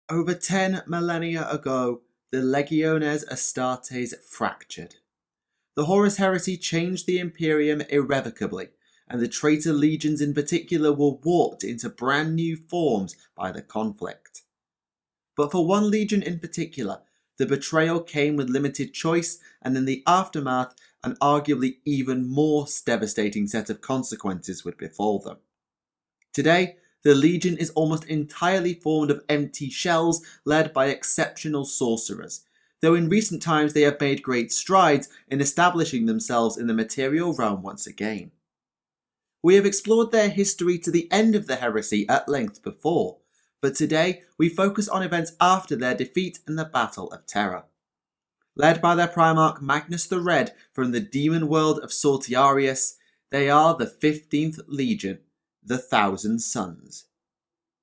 Over 10 millennia ago, the Legiones Astartes fractured. The Horus Heresy changed the Imperium irrevocably, and the Traitor Legions in particular were warped into brand new forms by the conflict. But for one legion in particular, the betrayal came with limited choice, and in the aftermath, an arguably even more devastating set of consequences would befall them. Today, the Legion is almost entirely formed of empty shells led by exceptional sorcerers, though in recent times they have made great strides in establishing themselves in the material realm once again. We have explored their history to the end of the heresy at length before, but today we focus on events after their defeat in the Battle of Terra. Led by their Primarch Magnus the Red from the demon world of Sorcerous, they are the 15th Legion, the Thousand Sons.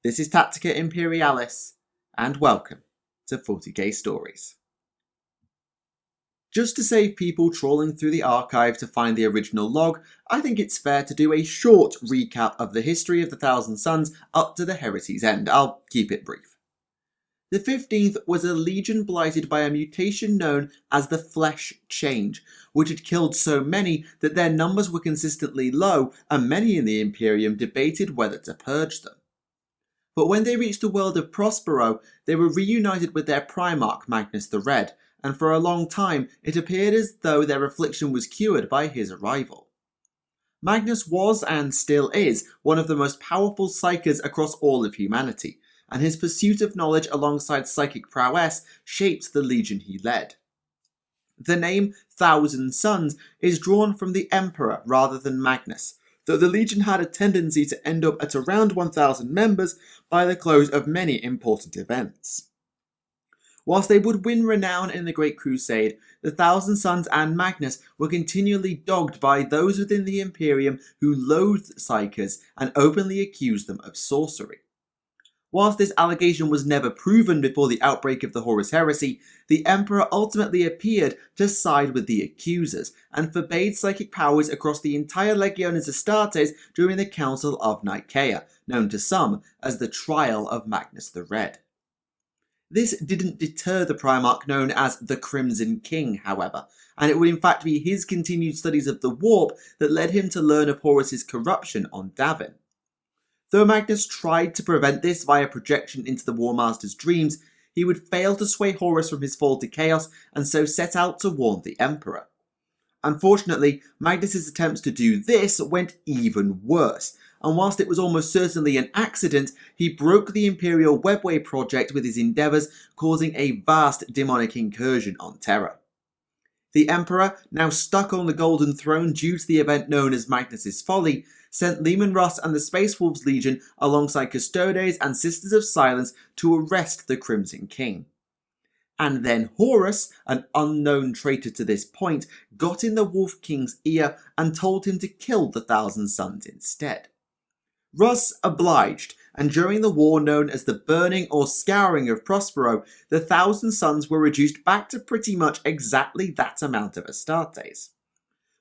This is Tactica Imperialis, and welcome to 40k Stories. Just to save people trawling through the archive to find the original log, I think it's fair to do a short recap of the history of the Thousand Sons up to the heresy's end. I'll keep it brief. The 15th was a legion blighted by a mutation known as the Flesh Change, which had killed so many that their numbers were consistently low, and many in the Imperium debated whether to purge them. But when they reached the world of Prospero, they were reunited with their Primarch Magnus the Red, and for a long time it appeared as though their affliction was cured by his arrival. Magnus was, and still is, one of the most powerful psykers across all of humanity, and his pursuit of knowledge alongside psychic prowess shaped the legion he led. The name Thousand Sons is drawn from the Emperor rather than Magnus, though the legion had a tendency to end up at around 1,000 members by the close of many important events. Whilst they would win renown in the Great Crusade, the Thousand Sons and Magnus were continually dogged by those within the Imperium who loathed psykers and openly accused them of sorcery. Whilst this allegation was never proven before the outbreak of the Horus Heresy, the Emperor ultimately appeared to side with the accusers, and forbade psychic powers across the entire Legiones Astartes during the Council of Nicaea, known to some as the Trial of Magnus the Red. This didn't deter the Primarch known as the Crimson King, however, and it would in fact be his continued studies of the Warp that led him to learn of Horus's corruption on Davin. Though Magnus tried to prevent this via projection into the War Master's dreams, he would fail to sway Horus from his fall to chaos, and so set out to warn the Emperor. Unfortunately, Magnus's attempts to do this went even worse, and whilst it was almost certainly an accident, he broke the Imperial Webway project with his endeavours, causing a vast demonic incursion on Terra. The Emperor, now stuck on the Golden Throne due to the event known as Magnus's Folly, sent Leman Russ and the Space Wolves Legion alongside Custodes and Sisters of Silence to arrest the Crimson King. And then Horus, an unknown traitor to this point, got in the Wolf King's ear and told him to kill the Thousand Sons instead. Russ obliged, and during the war known as the Burning or Scouring of Prospero, the Thousand Sons were reduced back to pretty much exactly that amount of Astartes.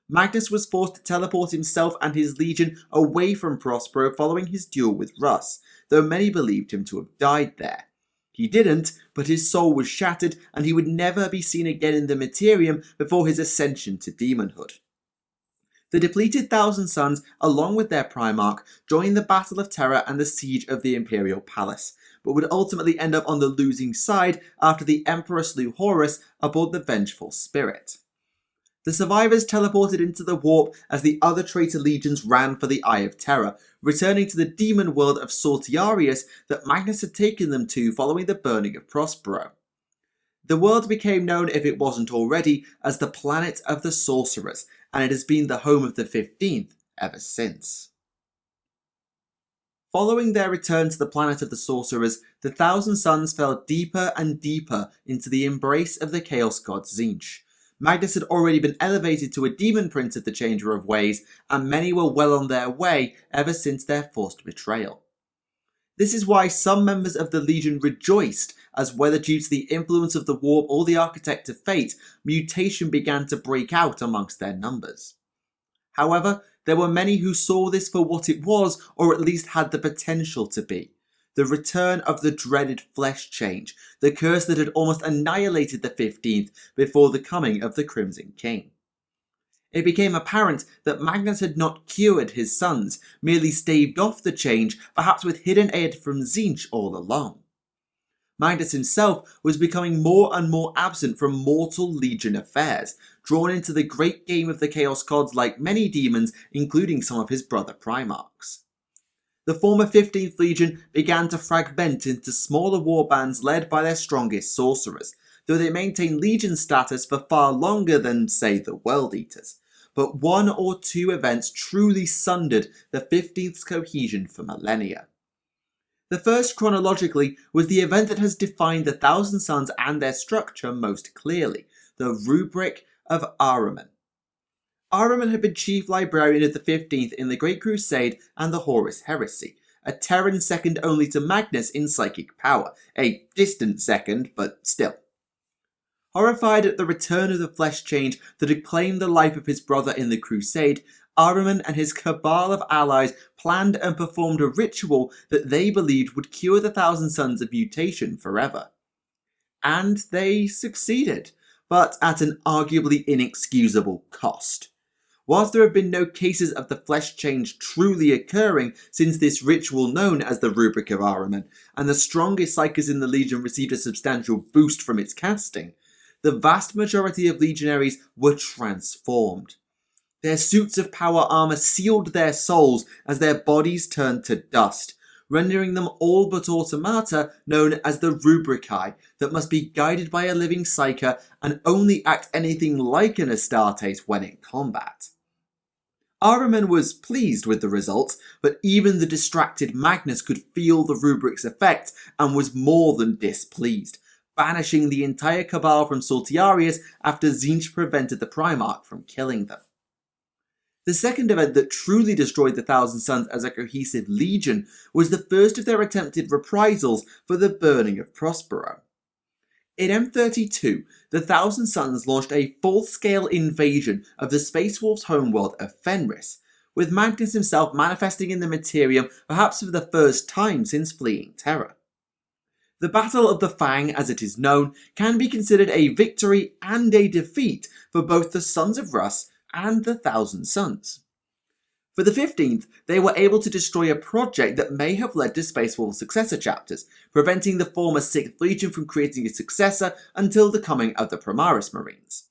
Magnus was forced to teleport himself and his legion away from Prospero following his duel with Russ, though many believed him to have died there. He didn't, but his soul was shattered and he would never be seen again in the Materium before his ascension to demonhood. The depleted Thousand Sons, along with their Primarch, joined the Battle of Terra and the siege of the Imperial Palace, but would ultimately end up on the losing side after the Emperor slew Horus aboard the Vengeful Spirit. The survivors teleported into the Warp as the other traitor legions ran for the Eye of Terror, returning to the demon world of Sorcerous that Magnus had taken them to following the burning of Prospero. The world became known, if it wasn't already, as the Planet of the Sorcerers, and it has been the home of the 15th ever since. Following their return to the Planet of the Sorcerers, the Thousand Sons fell deeper and deeper into the embrace of the Chaos God Tzeentch. Magnus had already been elevated to a demon prince of the Changer of Ways, and many were well on their way ever since their forced betrayal. This is why some members of the Legion rejoiced, as whether due to the influence of the Warp or the Architect of Fate, mutation began to break out amongst their numbers. However, there were many who saw this for what it was, or at least had the potential to be. the return of the dreaded flesh change, the curse that had almost annihilated the 15th before the coming of the Crimson King. It became apparent that Magnus had not cured his sons, merely staved off the change, perhaps with hidden aid from Tzeentch all along. Magnus himself was becoming more and more absent from mortal Legion affairs, drawn into the great game of the Chaos Gods like many demons, including some of his brother Primarchs. The former 15th Legion began to fragment into smaller warbands led by their strongest sorcerers, though they maintained Legion status for far longer than, say, the World Eaters. But one or two events truly sundered the 15th's cohesion for millennia. The first, chronologically, was the event that has defined the Thousand Sons and their structure most clearly, the Rubric of Ahriman. Ahriman had been chief librarian of the 15th in the Great Crusade and the Horus Heresy, a Terran second only to Magnus in psychic power, a distant second, but still. Horrified at the return of the flesh change that had claimed the life of his brother in the Crusade, Ahriman and his cabal of allies planned and performed a ritual that they believed would cure the Thousand Sons of mutation forever. And they succeeded, but at an arguably inexcusable cost. Whilst there have been no cases of the flesh change truly occurring since this ritual known as the Rubric of Ahriman, and the strongest psychers in the Legion received a substantial boost from its casting, the vast majority of legionaries were transformed. Their suits of power armour sealed their souls as their bodies turned to dust, rendering them all but automata known as the Rubricae that must be guided by a living psyker and only act anything like an Astartes when in combat. Ahriman was pleased with the results, but even the distracted Magnus could feel the Rubric's effect and was more than displeased, banishing the entire cabal from Sorcerous after Tzeentch prevented the Primarch from killing them. The second event that truly destroyed the Thousand Sons as a cohesive legion was the first of their attempted reprisals for the burning of Prospero. In M32, the Thousand Sons launched a full-scale invasion of the Space Wolves' homeworld of Fenris, with Magnus himself manifesting in the Imperium perhaps for the first time since fleeing Terra. The Battle of the Fang, as it is known, can be considered a victory and a defeat for both the Sons of Rus and the Thousand Sons. For the 15th, they were able to destroy a project that may have led to Space Wolves' successor chapters, preventing the former 6th Legion from creating a successor until the coming of the Primaris Marines.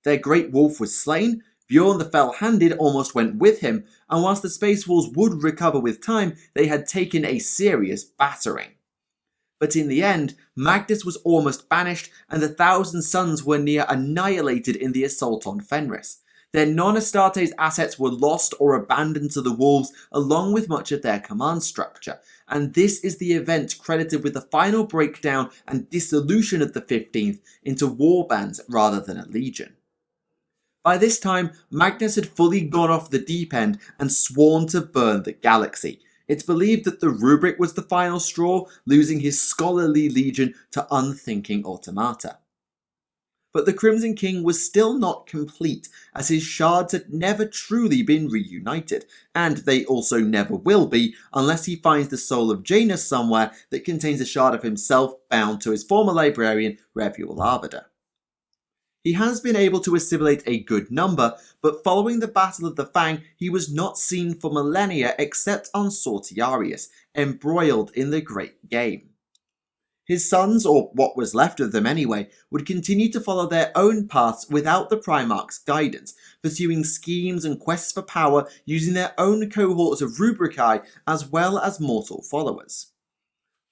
Their Great Wolf was slain, Bjorn the Fell-Handed almost went with him, and whilst the Space Wolves would recover with time, they had taken a serious battering. But in the end, Magnus was almost banished, and the Thousand Sons were near annihilated in the assault on Fenris. Their non-Astartes assets were lost or abandoned to the Wolves, along with much of their command structure, and this is the event credited with the final breakdown and dissolution of the 15th into warbands rather than a legion. By this time, Magnus had fully gone off the deep end and sworn to burn the galaxy. It's believed that the Rubric was the final straw, losing his scholarly legion to unthinking automata. But the Crimson King was still not complete, as his shards had never truly been reunited, and they also never will be unless he finds the soul of Janus somewhere that contains a shard of himself bound to his former librarian, Revuel Arbiter. He has been able to assimilate a good number, but following the Battle of the Fang, he was not seen for millennia except on Sorcerous, embroiled in the Great Game. His sons, or what was left of them anyway, would continue to follow their own paths without the Primarch's guidance, pursuing schemes and quests for power using their own cohorts of Rubricae as well as mortal followers.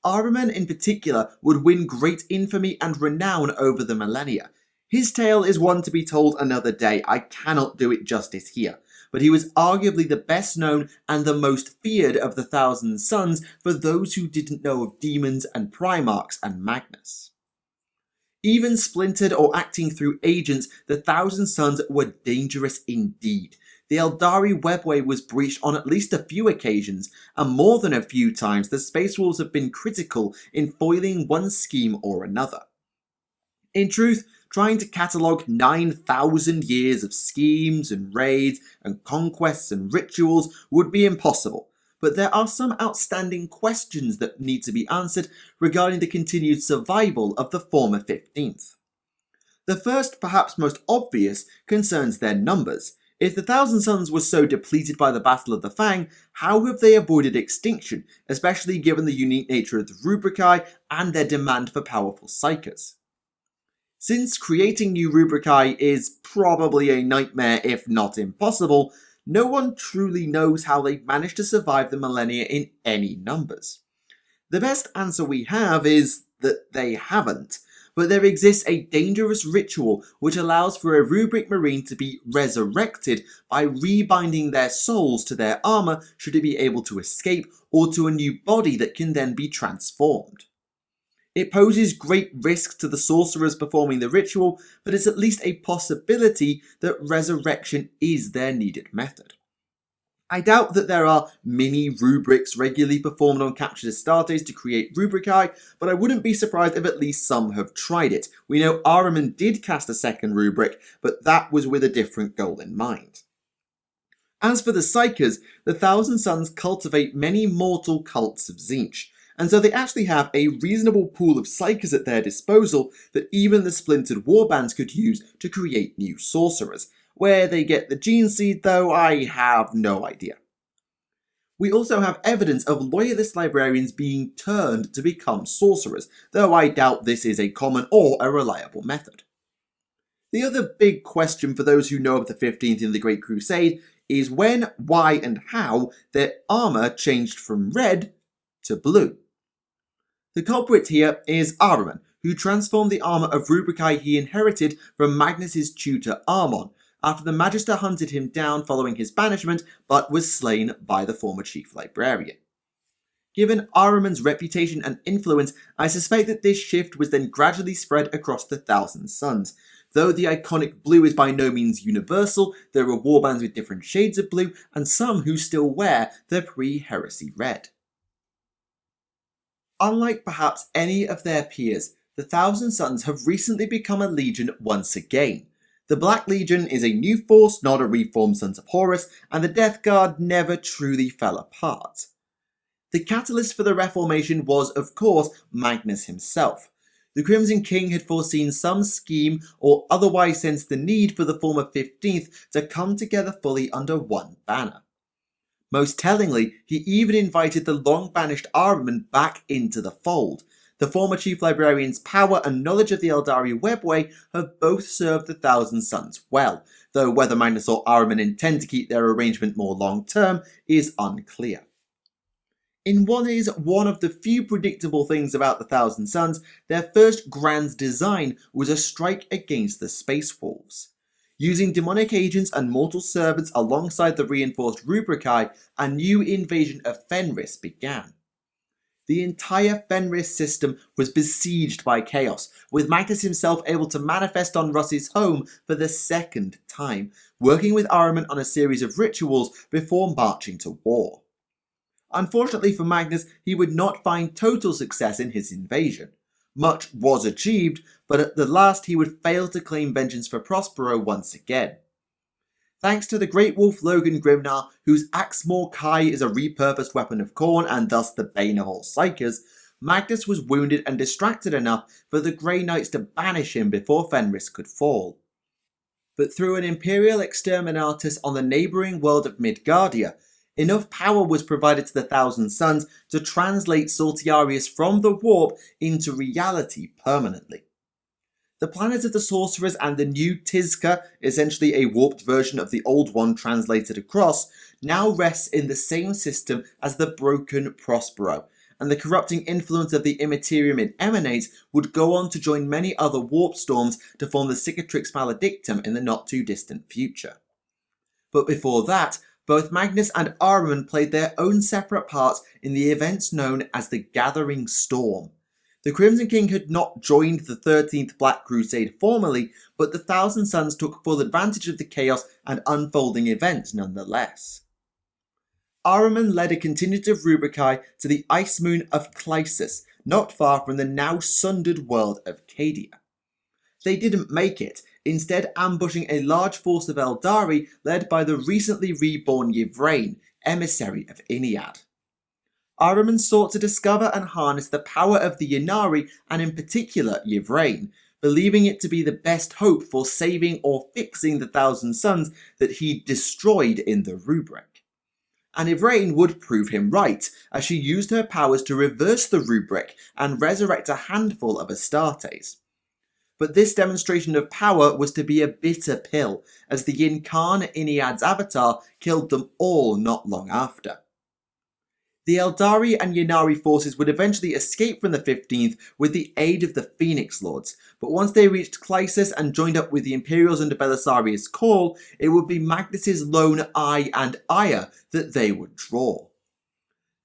Ahriman in particular would win great infamy and renown over the millennia. His tale is one to be told another day, I cannot do it justice here, but he was arguably the best known and the most feared of the Thousand Sons for those who didn't know of demons and Primarchs and Magnus. Even splintered or acting through agents, the Thousand Sons were dangerous indeed. The Eldari webway was breached on at least a few occasions, and more than a few times the Space Wolves have been critical in foiling one scheme or another. In truth, trying to catalogue 9,000 years of schemes and raids and conquests and rituals would be impossible, but there are some outstanding questions that need to be answered regarding the continued survival of the former 15th. The first, perhaps most obvious, concerns their numbers. If the Thousand Sons were so depleted by the Battle of the Fang, how have they avoided extinction, especially given the unique nature of the Rubricae and their demand for powerful psychers? Since creating new Rubricae is probably a nightmare if not impossible, no one truly knows how they've managed to survive the millennia in any numbers. The best answer we have is that they haven't, but there exists a dangerous ritual which allows for a Rubric Marine to be resurrected by rebinding their souls to their armour should it be able to escape, or to a new body that can then be transformed. It poses great risks to the sorcerers performing the ritual, but it's at least a possibility that resurrection is their needed method. I doubt that there are mini rubrics regularly performed on captured Astartes to create Rubricae, but I wouldn't be surprised if at least some have tried it. We know Ahriman did cast a second rubric, but that was with a different goal in mind. As for the Psychers, the Thousand Sons cultivate many mortal cults of Tzeentch, and so they actually have a reasonable pool of Psychers at their disposal that even the splintered warbands could use to create new sorcerers. Where they get the gene seed, though, I have no idea. We also have evidence of loyalist librarians being turned to become sorcerers, though I doubt this is a common or a reliable method. The other big question for those who know of the 15th in the Great Crusade is when, why, and how their armour changed from red to blue. The culprit here is Ahriman, who transformed the armour of Rubricae he inherited from Magnus's tutor Armon, after the Magister hunted him down following his banishment, but was slain by the former chief librarian. Given Ahriman's reputation and influence, I suspect that this shift was then gradually spread across the Thousand Sons. Though the iconic blue is by no means universal, there are warbands with different shades of blue, and some who still wear the pre-heresy red. Unlike perhaps any of their peers, the Thousand Sons have recently become a legion once again. The Black Legion is a new force, not a reformed Sons of Horus, and the Death Guard never truly fell apart. The catalyst for the Reformation was, of course, Magnus himself. The Crimson King had foreseen some scheme or otherwise sensed the need for the former 15th to come together fully under one banner. Most tellingly, he even invited the long-banished Ahriman back into the fold. The former Chief Librarian's power and knowledge of the Eldari webway have both served the Thousand Sons well, though whether Magnus or Ahriman intend to keep their arrangement more long-term is unclear. In what is one of the few predictable things about the Thousand Sons, their first grand design was a strike against the Space Wolves. Using demonic agents and mortal servants alongside the reinforced Rubricae, a new invasion of Fenris began. The entire Fenris system was besieged by chaos, with Magnus himself able to manifest on Russ's home for the second time, working with Ahriman on a series of rituals before marching to war. Unfortunately for Magnus, he would not find total success in his invasion. Much was achieved, but at the last he would fail to claim vengeance for Prospero once again. Thanks to the Great Wolf Logan Grimnar, whose Axe Kai is a repurposed weapon of Khorne and thus the bane of all Psychers, Magnus was wounded and distracted enough for the Grey Knights to banish him before Fenris could fall. But through an Imperial exterminatus on the neighbouring world of Midgardia, enough power was provided to the Thousand Sons to translate Saltiarius from the warp into reality permanently. The planet of the sorcerers and the new Tizca, essentially a warped version of the old one translated across, now rests in the same system as the broken Prospero, and the corrupting influence of the Immaterium it emanates would go on to join many other warp storms to form the Cicatrix Maledictum in the not too distant future. But before that, both Magnus and Ahriman played their own separate parts in the events known as the Gathering Storm. The Crimson King had not joined the 13th Black Crusade formally, but the Thousand Sons took full advantage of the chaos and unfolding events nonetheless. Ahriman led a contingent of Rubricae to the ice moon of Clysis, not far from the now sundered world of Cadia. They didn't make it, instead ambushing a large force of Eldari led by the recently reborn Yvraine, emissary of Iniad. Ahriman sought to discover and harness the power of the Ynnari, and in particular Yvraine, believing it to be the best hope for saving or fixing the Thousand Sons that he destroyed in the Rubric. And Yvraine would prove him right, as she used her powers to reverse the Rubric and resurrect a handful of Astartes. But this demonstration of power was to be a bitter pill, as the Yin Khan Iniad's avatar killed them all not long after. The Eldari and Ynnari forces would eventually escape from the 15th with the aid of the Phoenix Lords, but once they reached Clysis and joined up with the Imperials under Belisarius' call, it would be Magnus's lone eye and ire that they would draw.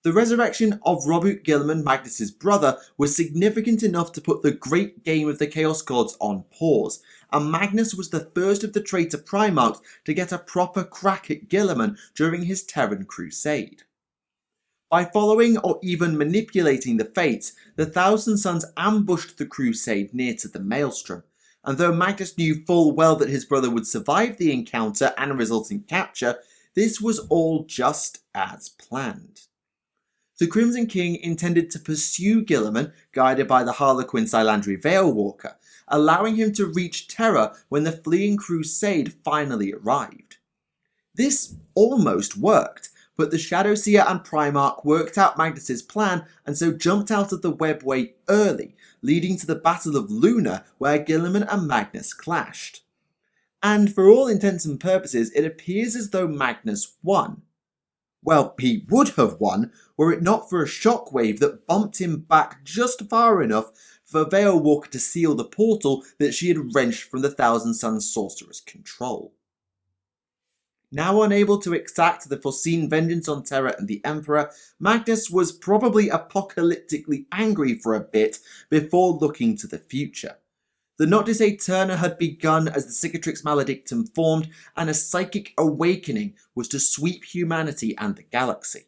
The resurrection of Roboute Guilliman, Magnus's brother, was significant enough to put the great game of the Chaos Gods on pause, and Magnus was the first of the traitor Primarchs to get a proper crack at Guilliman during his Terran Crusade. By following or even manipulating the fates, the Thousand Sons ambushed the crusade near to the Maelstrom, and though Magnus knew full well that his brother would survive the encounter and resulting capture, this was all just as planned. The Crimson King intended to pursue Guilliman, guided by the Harlequin Silandri Veilwalker, allowing him to reach Terra when the fleeing crusade finally arrived. This almost worked, but the Shadowseer and Primarch worked out Magnus's plan and so jumped out of the webway early, leading to the Battle of Luna where Guilliman and Magnus clashed. And for all intents and purposes, it appears as though Magnus won. Well, he would have won were it not for a shockwave that bumped him back just far enough for Veilwalker to seal the portal that she had wrenched from the Thousand Sons sorcerer's control. Now unable to exact the foreseen vengeance on Terra and the Emperor, Magnus was probably apocalyptically angry for a bit before looking to the future. The Noctis Aeterna had begun as the Cicatrix Maledictum formed, and a psychic awakening was to sweep humanity and the galaxy.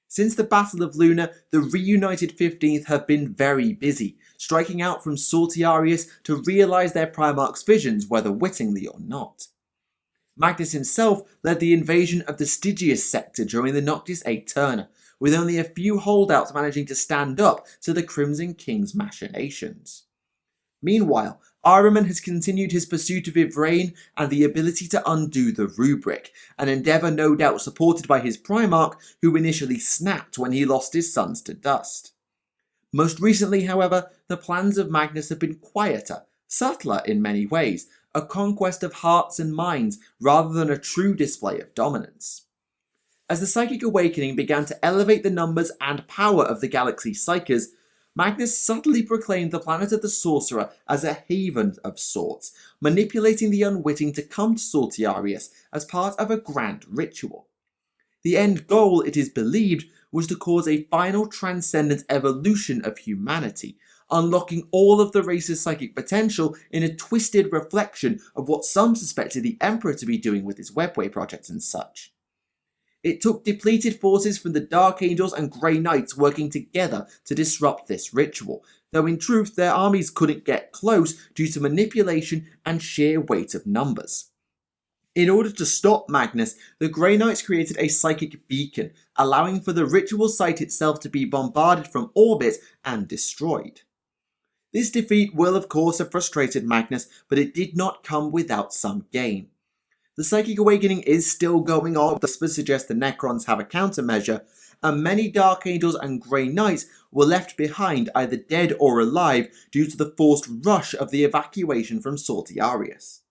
Since the Battle of Luna, the reunited 15th have been very busy, striking out from Sortiarius to realise their Primarch's visions, whether wittingly or not. Magnus himself led the invasion of the Stygius sector during the Noctis Aeterna, with only a few holdouts managing to stand up to the Crimson King's machinations. Meanwhile, Ahriman has continued his pursuit of Yvraine and the ability to undo the Rubric, an endeavour no doubt supported by his Primarch, who initially snapped when he lost his sons to dust. Most recently, however, the plans of Magnus have been quieter, subtler in many ways, a conquest of hearts and minds rather than a true display of dominance. As the Psychic Awakening began to elevate the numbers and power of the galaxy's Psykers, Magnus subtly proclaimed the planet of the Sorcerer as a haven of sorts, manipulating the unwitting to come to Sortiarius as part of a grand ritual. The end goal, it is believed, was to cause a final transcendent evolution of humanity, unlocking all of the race's psychic potential in a twisted reflection of what some suspected the Emperor to be doing with his Webway project and such. It took depleted forces from the Dark Angels and Grey Knights working together to disrupt this ritual, though in truth their armies couldn't get close due to manipulation and sheer weight of numbers. In order to stop Magnus, the Grey Knights created a psychic beacon, allowing for the ritual site itself to be bombarded from orbit and destroyed. This defeat will of course have frustrated Magnus, but it did not come without some gain. The Psychic Awakening is still going on, the whispers suggest the Necrons have a countermeasure, and many Dark Angels and Grey Knights were left behind either dead or alive due to the forced rush of the evacuation from Sortiarius.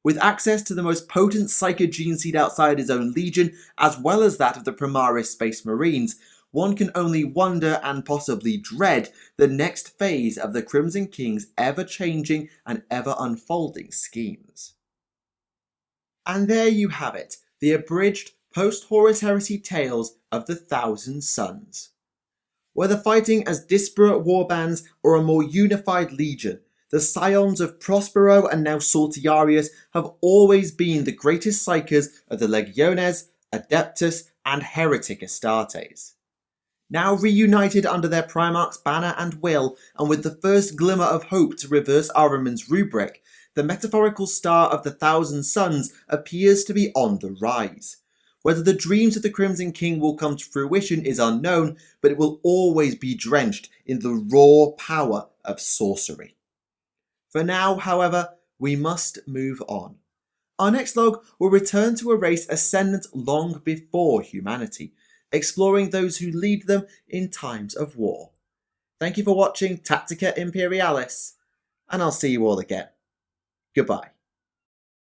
With access to the most potent Psycho gene seed outside his own legion, as well as that of the Primaris Space Marines, one can only wonder and possibly dread the next phase of the Crimson King's ever-changing and ever-unfolding schemes. And there you have it, the abridged post-Horus-Heresy tales of the Thousand Sons. Whether fighting as disparate warbands or a more unified legion, the scions of Prospero and now Sortiarius have always been the greatest psychers of the Legiones, Adeptus and Heretic Astartes. Now reunited under their Primarch's banner and will, and with the first glimmer of hope to reverse Ahriman's Rubric, the metaphorical star of the Thousand Sons appears to be on the rise. Whether the dreams of the Crimson King will come to fruition is unknown, but it will always be drenched in the raw power of sorcery. For now, however, we must move on. Our next log will return to a race ascendant long before humanity, exploring those who lead them in times of war. Thank you for watching Tactica Imperialis, and I'll see you all again. Goodbye.